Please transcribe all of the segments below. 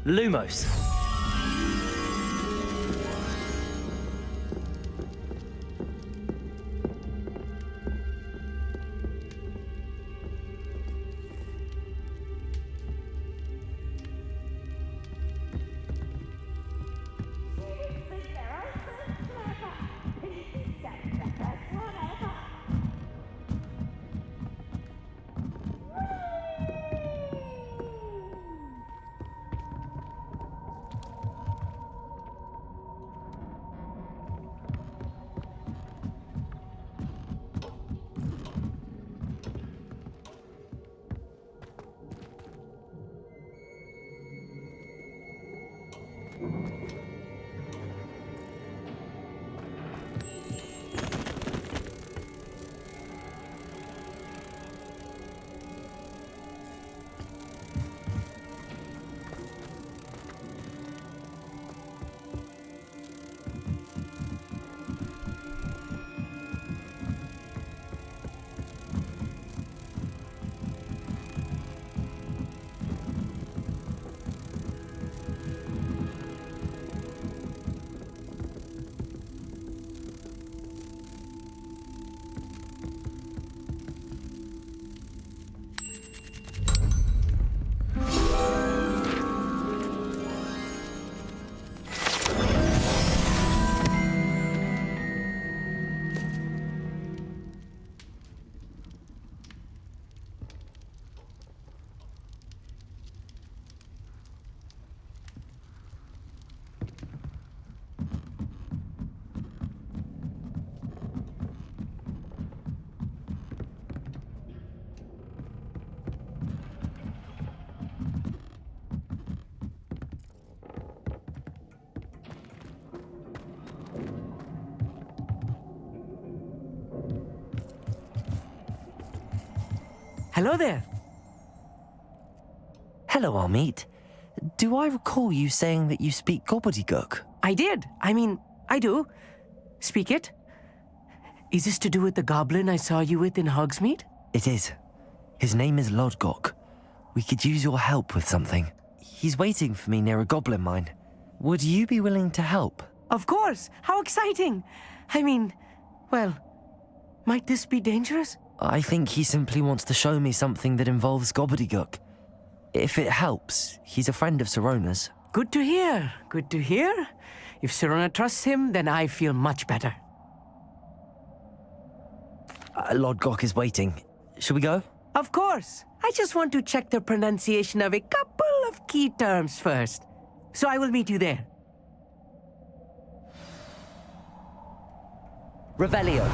Lumos. Hello there. Hello, Amit. Do I recall you saying that you speak gobbledygook? I did. I do. Speak it. Is this to do with the goblin I saw you with in Hogsmeade? It is. His name is Lodgok. We could use your help with something. He's waiting for me near a goblin mine. Would you be willing to help? Of course. How exciting. Well, might this be dangerous? I think he simply wants to show me something that involves gobbledygook. If it helps, he's a friend of Sirona's. Good to hear. Good to hear. If Sirona trusts him, then I feel much better. Lodgok is waiting. Shall we go? Of course. I just want to check the pronunciation of a couple of key terms first. So I will meet you there. Revelio.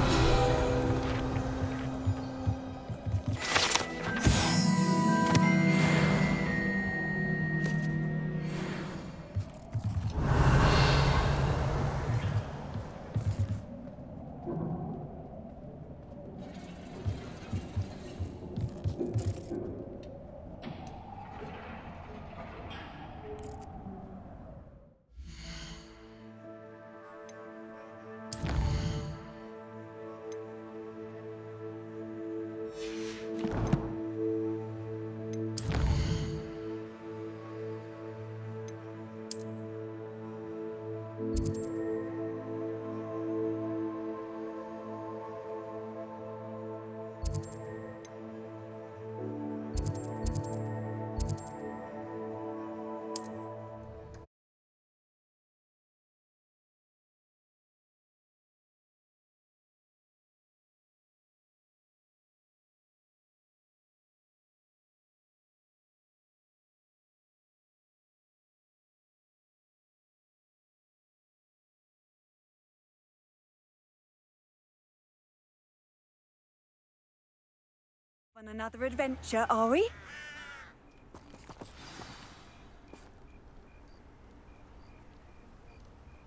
On another adventure, are we?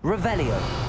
Revelio.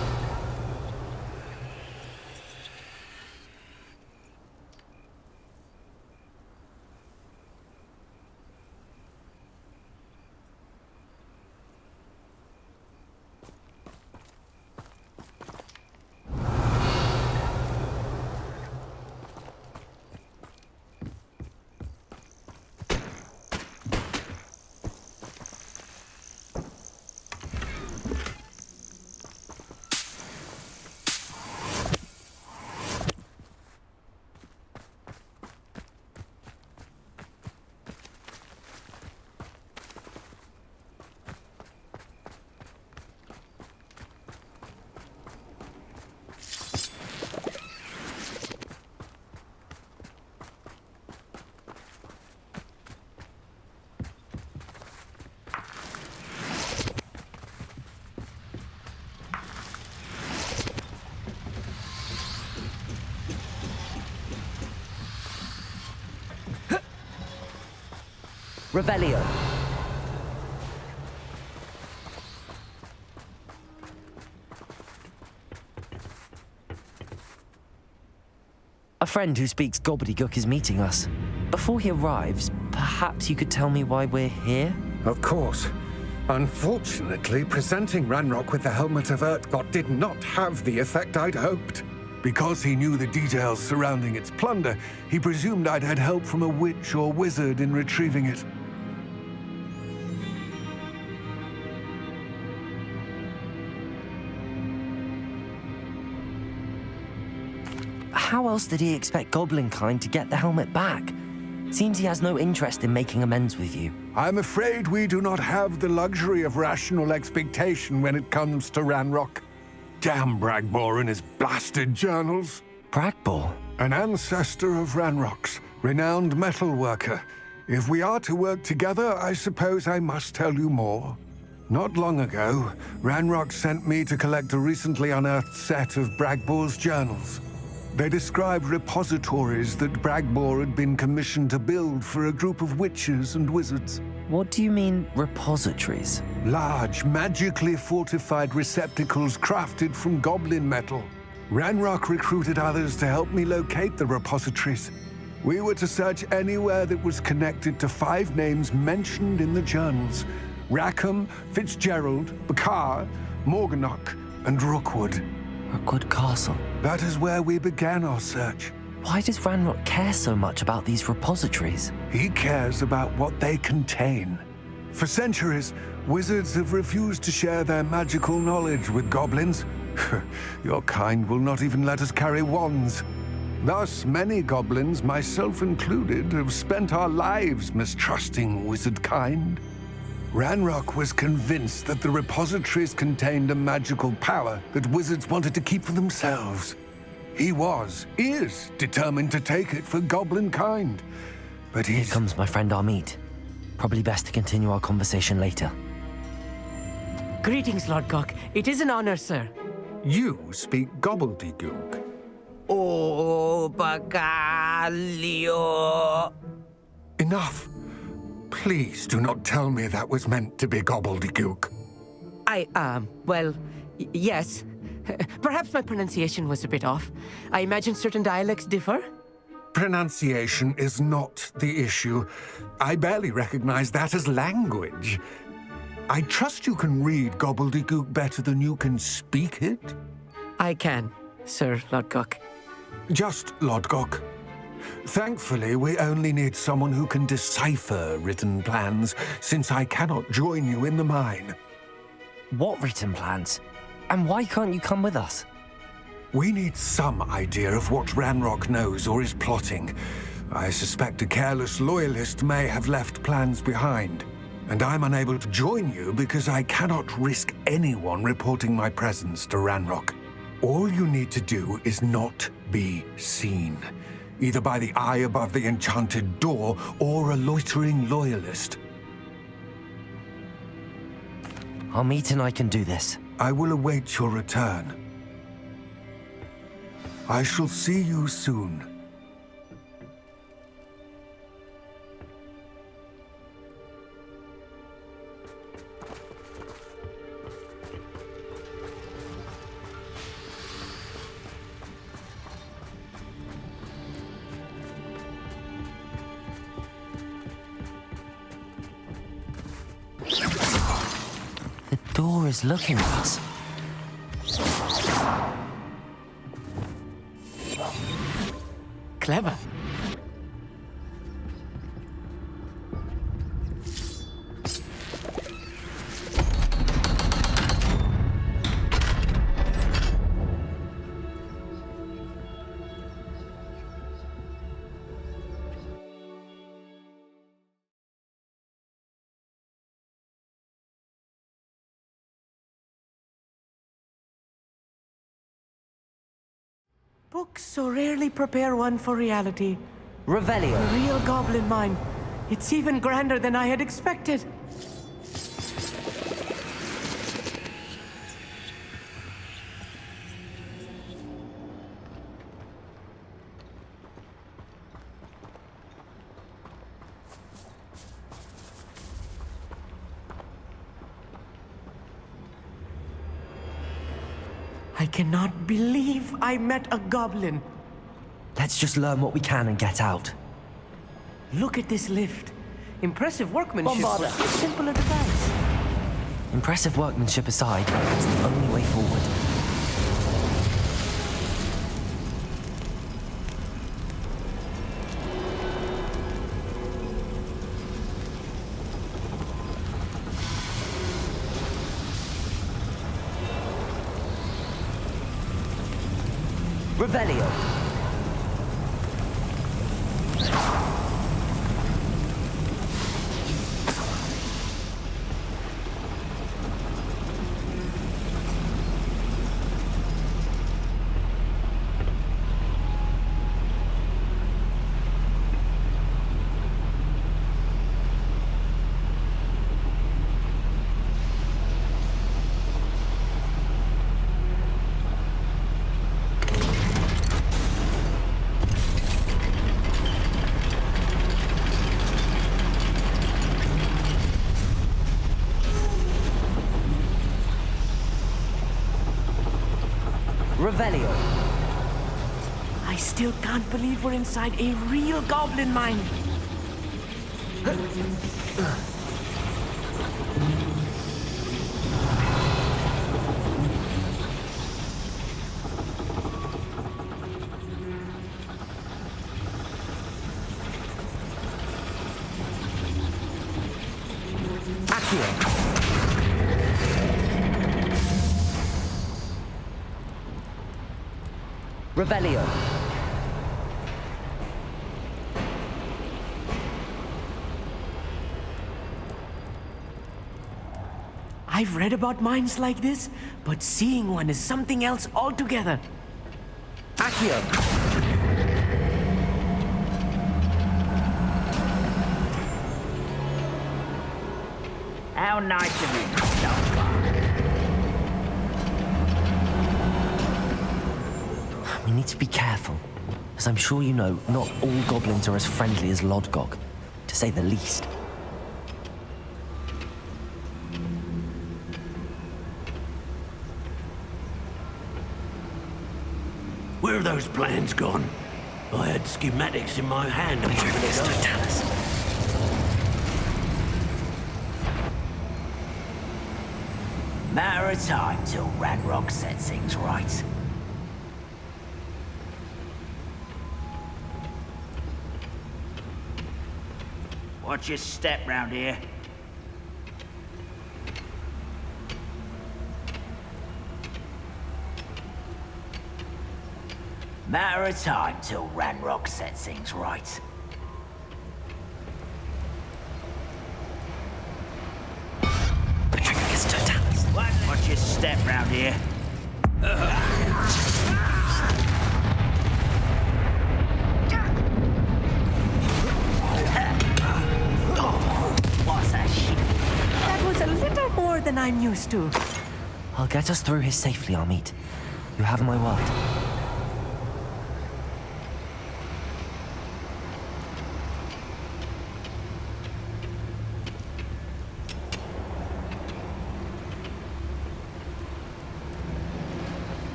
Revelio. A friend who speaks gobbledygook is meeting us. Before he arrives, perhaps you could tell me why we're here? Of course. Unfortunately, presenting Ranrock with the Helmet of Urtkot did not have the effect I'd hoped. Because he knew the details surrounding its plunder, he presumed I'd had help from a witch or wizard in retrieving it. How else did he expect Goblinkind to get the helmet back? Seems he has no interest in making amends with you. I'm afraid we do not have the luxury of rational expectation when it comes to Ranrock. Damn Bragbor and his blasted journals. Bragbor? An ancestor of Ranrock's, renowned metal worker. If we are to work together, I suppose I must tell you more. Not long ago, Ranrock sent me to collect a recently unearthed set of Bragbor's journals. They described repositories that Bragbor had been commissioned to build for a group of witches and wizards. What do you mean, repositories? Large, magically fortified receptacles crafted from goblin metal. Ranrock recruited others to help me locate the repositories. We were to search anywhere that was connected to 5 names mentioned in the journals: Rackham, Fitzgerald, Bakar, Morganach, and Rookwood. Rookwood Castle. That is where we began our search. Why does Ranrock care so much about these repositories? He cares about what they contain. For centuries, wizards have refused to share their magical knowledge with goblins. Your kind will not even let us carry wands. Thus, many goblins, myself included, have spent our lives mistrusting wizard kind. Ranrock was convinced that the repositories contained a magical power that wizards wanted to keep for themselves. He is determined to take it for goblin kind. But Here comes my friend Amit. Probably best to continue our conversation later. Greetings, Lodgok. It is an honor, sir. You speak gobbledygook. Oh, Bagalio. Enough. Please do not tell me that was meant to be gobbledygook. Yes. Perhaps my pronunciation was a bit off. I imagine certain dialects differ. Pronunciation is not the issue. I barely recognize that as language. I trust you can read gobbledygook better than you can speak it? I can, Sir Lodgok. Just Lodgok. Thankfully, we only need someone who can decipher written plans, since I cannot join you in the mine. What written plans? And why can't you come with us? We need some idea of what Ranrock knows or is plotting. I suspect a careless loyalist may have left plans behind. And I'm unable to join you because I cannot risk anyone reporting my presence to Ranrock. All you need to do is not be seen, either by the eye above the enchanted door or a loitering loyalist. Amit and I can do this. I will await your return. I shall see you soon. The door is looking at us. Clever. Books so rarely prepare one for reality. Revelio. A real goblin mine. It's even grander than I had expected. I cannot believe I met a goblin. Let's just learn what we can and get out. Look at this lift. Impressive workmanship Bombarda. for so simple a device. Impressive workmanship aside, it's the only way forward. Revelio. Revelio. I still can't believe we're inside a real goblin mine. Accio. Revelio. I've read about mines like this, but seeing one is something else altogether. Accio. How nice of you, Christopher. We need to be careful. As I'm sure you know, not all goblins are as friendly as Lodgok, to say the least. Where have those plans gone? I had schematics in my hand a moment ago. Matter of time till Ranrock sets things right. Watch your step round here. Matter of time till Ranrock sets things right. Patricus Totalis. Watch your step round here. What's that shit? That was a little more than I'm used to. I'll get us through here safely, Amit. You have my word.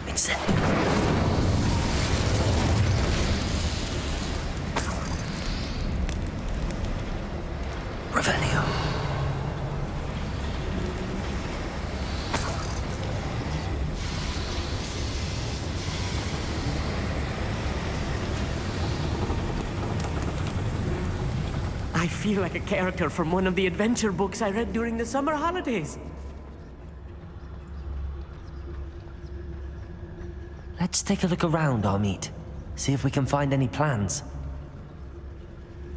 It's it. Revelio. I feel like a character from one of the adventure books I read during the summer holidays. Let's take a look around, Amit. See if we can find any plans.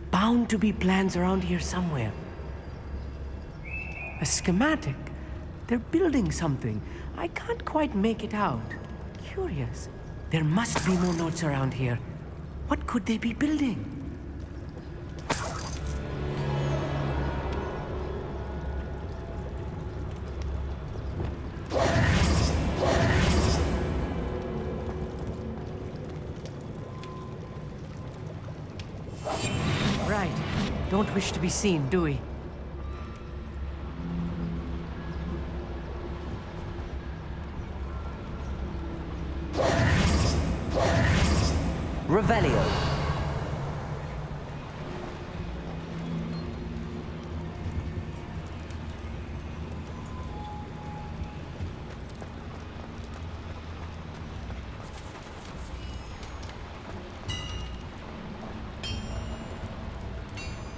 Bound to be plans around here somewhere. A schematic. They're building something. I can't quite make it out. Curious. There must be more notes around here. What could they be building? don't wish to be seen, do we? Revelio.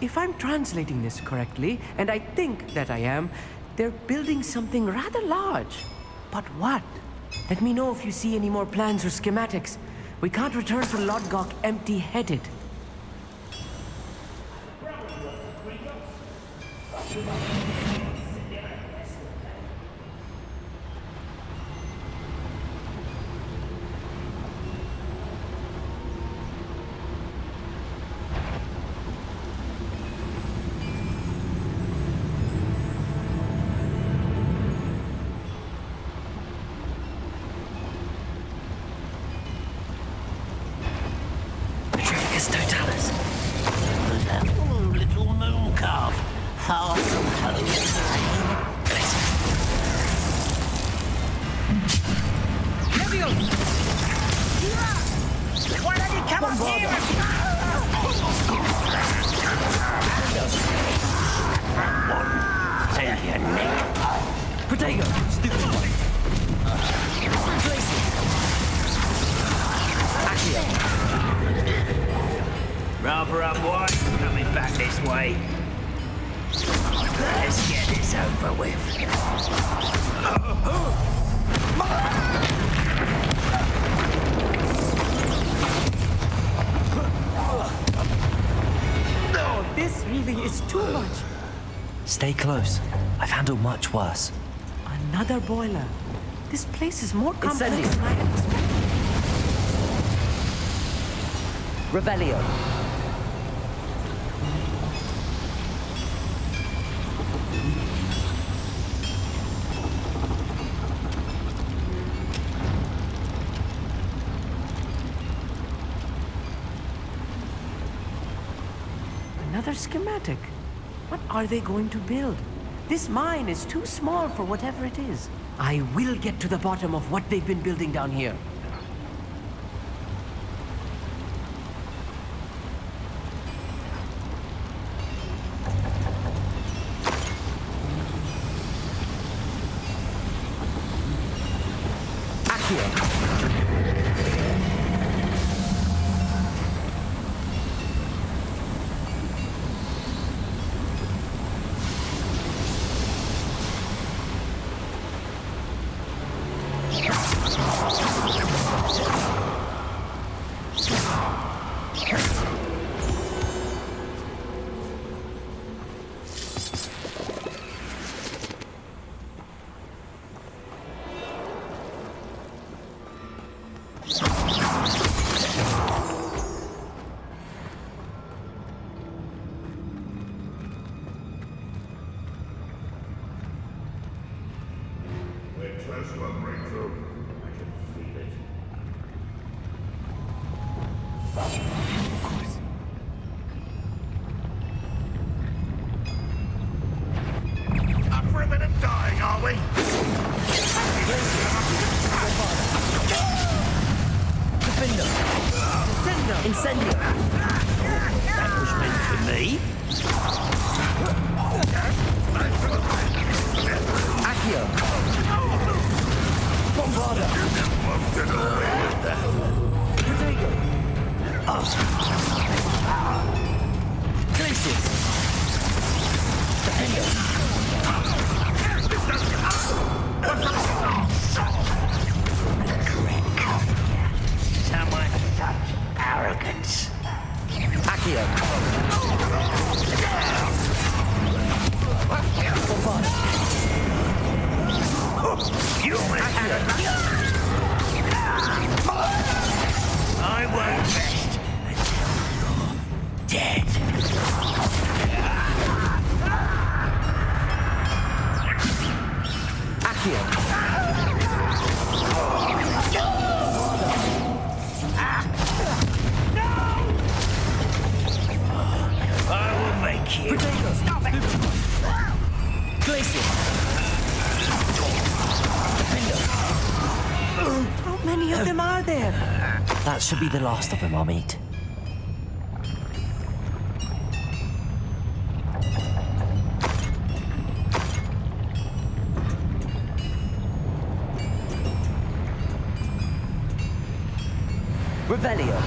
If I'm translating this correctly, and I think that I am, they're building something rather large. But what? Let me know if you see any more plans or schematics. We can't return to Lodgok empty-headed. Totalis. That poor little moon calf, far from home. Why don't you come up here Tell your neck. Protego. Stupid. Accio. Rather unwise coming back this way. Let's get this over with. Oh, this really is too much. Stay close. I've handled much worse. Another boiler. This place is more complex Incendio. than I expected. Revelio. Another schematic. What are they going to build? This mine is too small for whatever it is. I will get to the bottom of what they've been building down here. Up for a bit of dying, are we? Defender. Incendio. That was meant for me. Accio. Bombarda. Protego. Glacius. Defender. Someone such arrogance. Accio. there? That should be the last of them I'll meet. Revelio.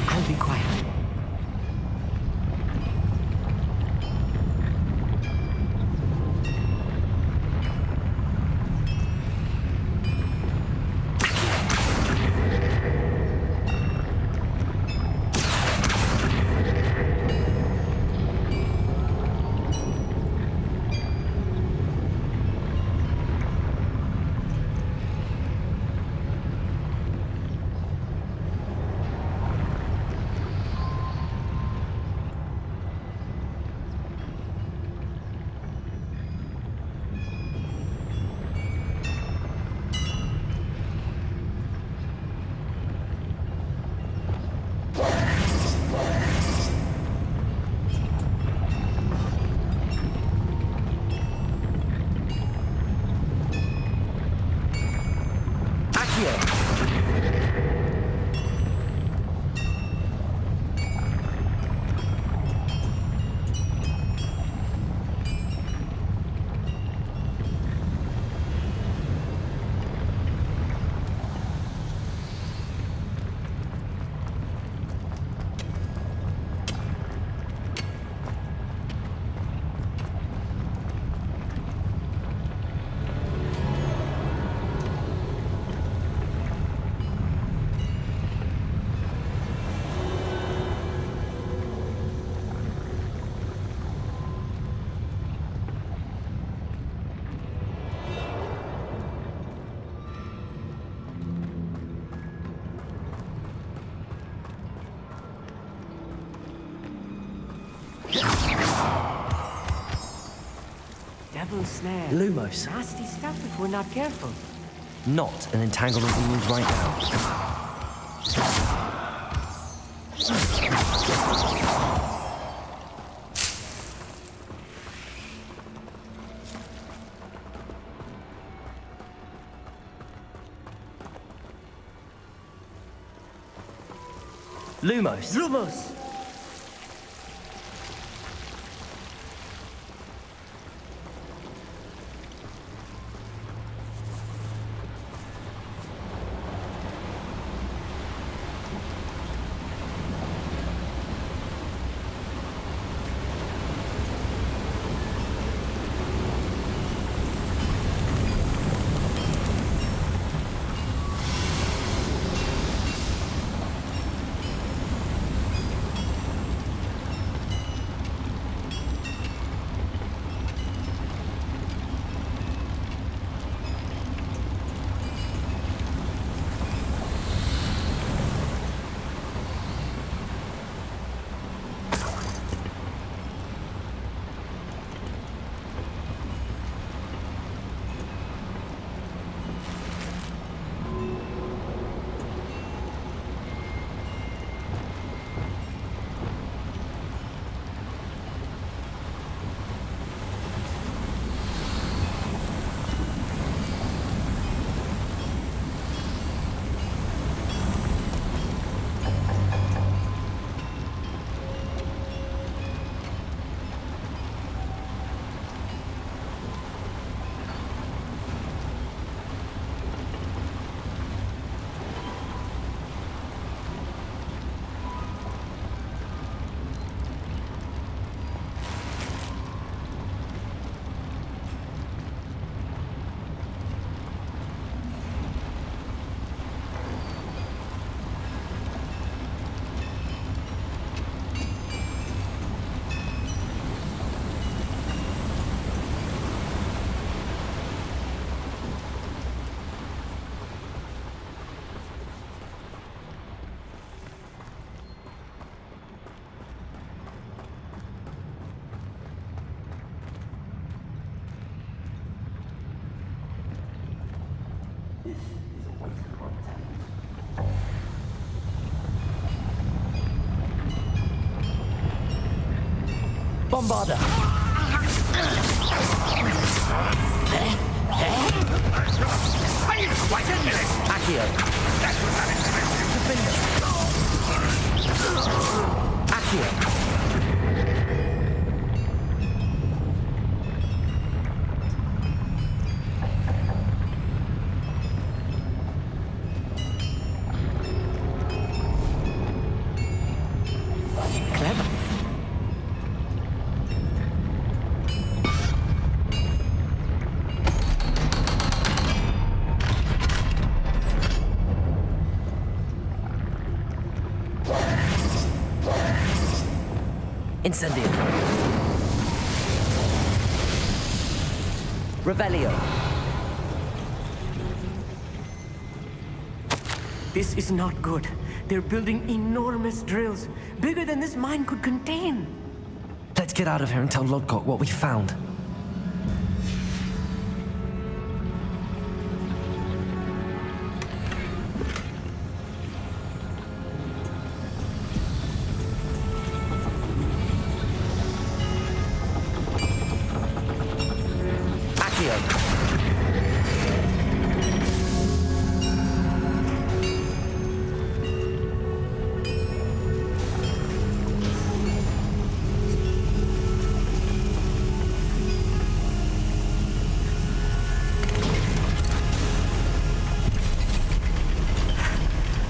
I'll be quiet. Devil's snare. Lumos. Nasty stuff if we're not careful. Not an entanglement we need right now. Lumos. Lumos! Bombarder! Accio! Accio! Clever. Incendio. Revelio. This is not good. They're building enormous drills, bigger than this mine could contain. Let's get out of here and tell Lodgok what we found. Accio!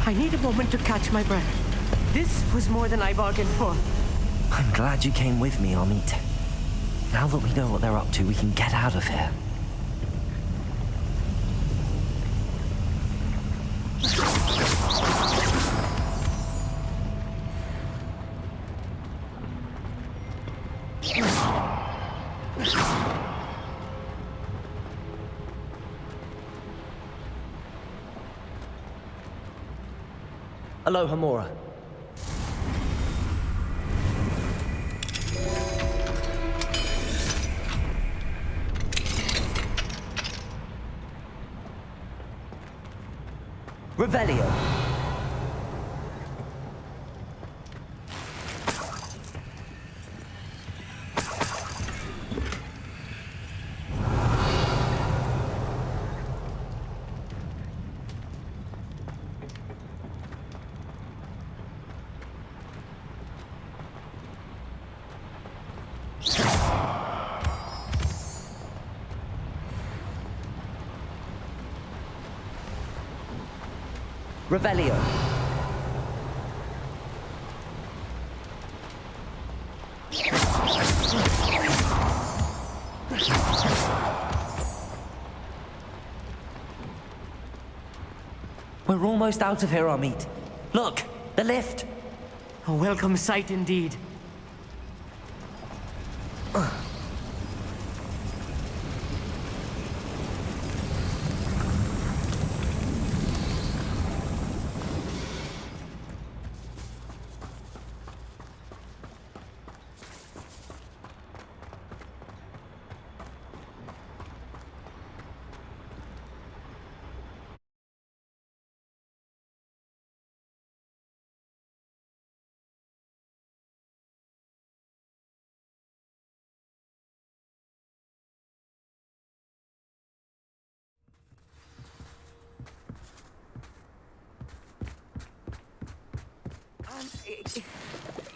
I need a moment to catch my breath. This was more than I bargained for. I'm glad you came with me, Amit. Now that we know what they're up to, we can get out of here. Aloha, Mora. Revelio. Revelio. We're almost out of here, Amit. Look, the lift. A welcome sight indeed.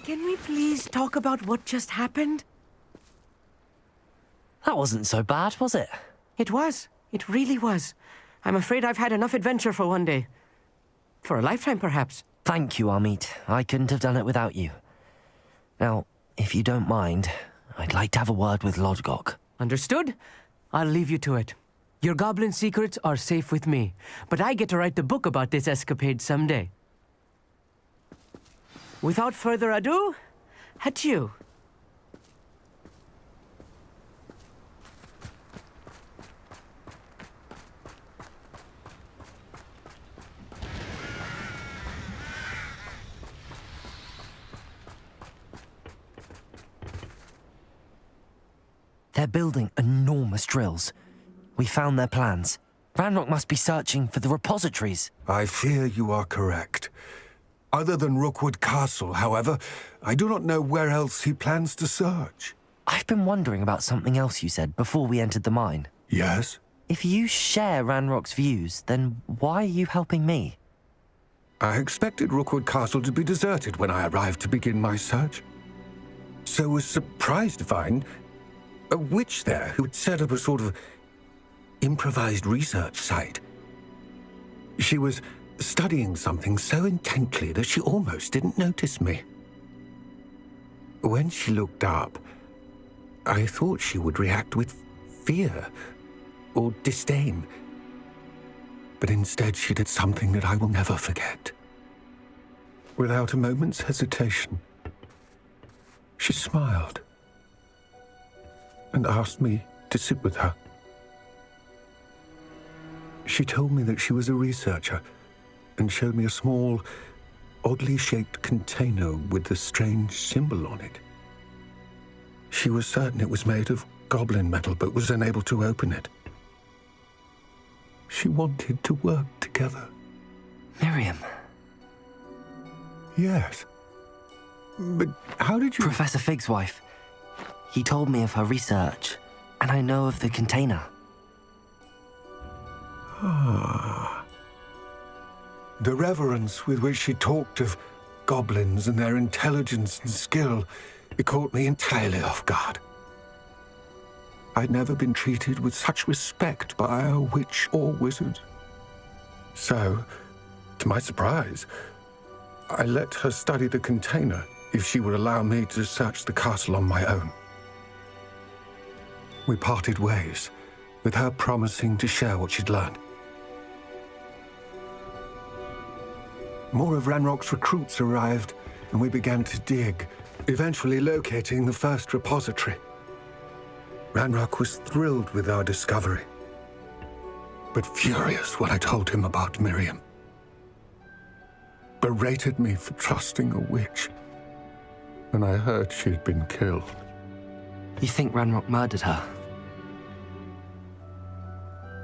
Can we please talk about what just happened? That wasn't so bad, was it? It was. It really was. I'm afraid I've had enough adventure for one day. For a lifetime, perhaps. Thank you, Amit. I couldn't have done it without you. Now, if you don't mind, I'd like to have a word with Lodgok. Understood? I'll leave you to it. Your goblin secrets are safe with me, but I get to write the book about this escapade someday. Without further ado, adieu. They're building enormous drills. We found their plans. Ranrock must be searching for the repositories. I fear you are correct. Other than Rookwood Castle, however, I do not know where else he plans to search. I've been wondering about something else you said before we entered the mine. Yes? If you share Ranrock's views, then why are you helping me? I expected Rookwood Castle to be deserted when I arrived to begin my search. So was surprised to find a witch there who had set up a sort of improvised research site. She was studying something so intently that she almost didn't notice me. When she looked up, I thought she would react with fear or disdain. But instead she did something that I will never forget. Without a moment's hesitation, she smiled and asked me to sit with her. She told me that she was a researcher and showed me a small, oddly shaped container with a strange symbol on it. She was certain it was made of goblin metal, but was unable to open it. She wanted to work together. Miriam. Yes. But how did you... Professor Fig's wife. He told me of her research, and I know of the container. Ah. The reverence with which she talked of goblins and their intelligence and skill, it caught me entirely off guard. I'd never been treated with such respect by a witch or wizard. So, to my surprise, I let her study the container if she would allow me to search the castle on my own. We parted ways, with her promising to share what she'd learned. More of Ranrock's recruits arrived, and we began to dig, eventually locating the first repository. Ranrock was thrilled with our discovery, but furious when I told him about Miriam. Berated me for trusting a witch, and I heard she'd been killed. You think Ranrock murdered her?